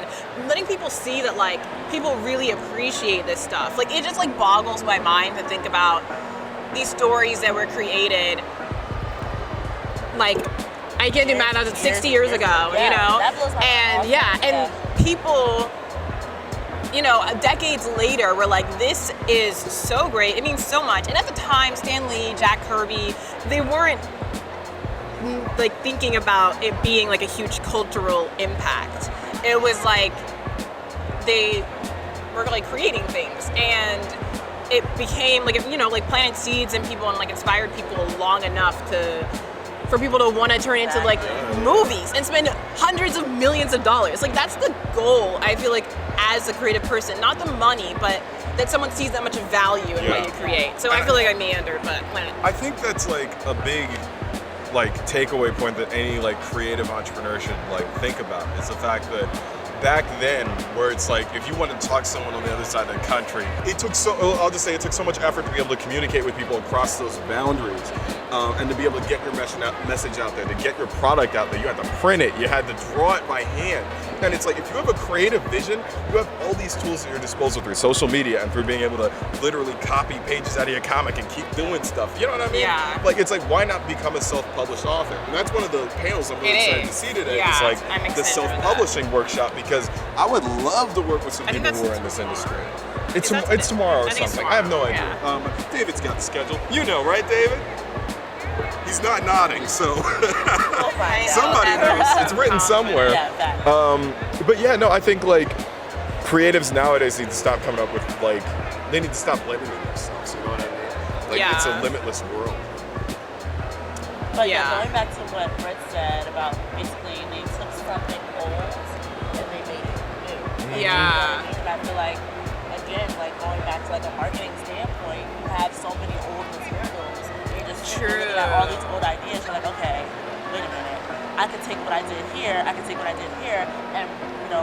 and letting people see that like people really appreciate this stuff. Like it just like boggles my mind to think about these stories that were created like I can't imagine that was 60 years ago, you know? That blows my mind. And people, you know, decades later were like, this is so great. It means so much. And at the time, Stan Lee, Jack Kirby, they weren't like thinking about it being like a huge cultural impact. It was like they were like creating things, and it became like, you know, like planted seeds in people and like inspired people long enough for people to want to turn into like movies and spend hundreds of millions of dollars. Like that's the goal, I feel like, as a creative person. Not the money, but that someone sees that much value in what you create. So I feel like I meandered, but I think that's like a big like takeaway point that any like creative entrepreneur should like think about is the fact that back then, where it's like if you wanted to talk to someone on the other side of the country, it took I'll just say it took so much effort to be able to communicate with people across those boundaries, and to be able to get your message out there, to get your product out there. You had to print it, you had to draw it by hand, and it's like if you have a creative vision, you have all these tools at your disposal through social media and through being able to literally copy pages out of your comic and keep doing stuff. You know what I mean? Yeah. Like it's like, why not become a self-published author? And that's one of the panels I'm really excited to see today. Yeah, it's like I'm the excited for self-publishing workshop, because I would love to work with some people who are in this industry. It's tomorrow or something. I have no idea. Yeah. David's got the schedule. You know, right, David? He's not nodding, so somebody knows. It's written somewhere. But yeah, no, I think like creatives nowadays need to stop coming up with like, they need to stop limiting themselves. You know what I mean? Like it's a limitless world. But going back to what Britt said about basically they took something old and they made it new. Yeah. And I feel like, again, like going back to like a marketing standpoint, you have so many old materials. You're just looking at all these old ideas. You're like, okay, wait a minute. I could take what I did here, I could take what I did here, and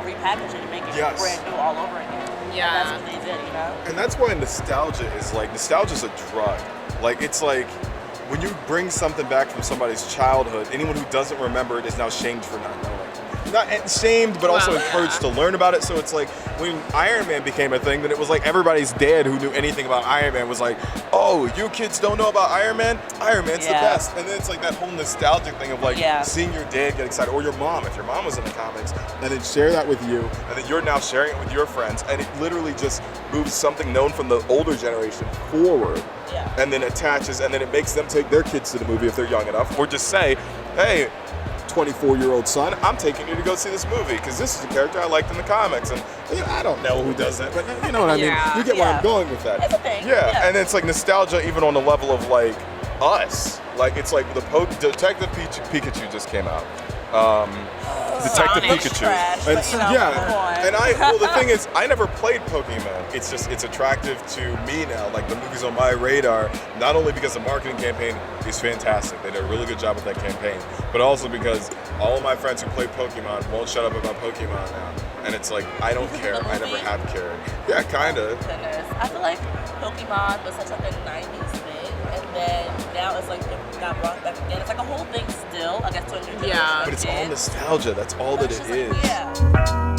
repackage it and make it brand new all over again. Yeah. And that's what they did, you know? And that's why nostalgia's a drug. Like, it's like, when you bring something back from somebody's childhood, anyone who doesn't remember it is now shamed for not knowing. Not shamed, but also encouraged to learn about it. So it's like when Iron Man became a thing, then it was like everybody's dad who knew anything about Iron Man was like, oh, you kids don't know about Iron Man? Iron Man's the best. And then it's like that whole nostalgic thing of like seeing your dad get excited, or your mom, if your mom was in the comics, and then share that with you, and then you're now sharing it with your friends, and it literally just moves something known from the older generation forward. And then attaches, and then it makes them take their kids to the movie if they're young enough, or just say, hey, 24-year-old son, I'm taking you to go see this movie because this is a character I liked in the comics. And I don't know who does that, but you know what I mean? You get where I'm going with that. It's a thing. And it's like nostalgia even on the level of like us. Like it's like the Detective Pikachu just came out. Detective Pikachu. And the thing is, I never played Pokemon. It's attractive to me now. Like the movie's on my radar, not only because the marketing campaign is fantastic, they did a really good job with that campaign, but also because all of my friends who play Pokemon won't shut up about Pokemon now. And it's like, I don't care. I never have cared. Yeah, kinda. Goodness. I feel like Pokemon was such like a 90s thing, and then now it's like it got brought back again. It's like a whole thing still, I guess, to a new generation. But it's all nostalgia. That's all that it is. Like,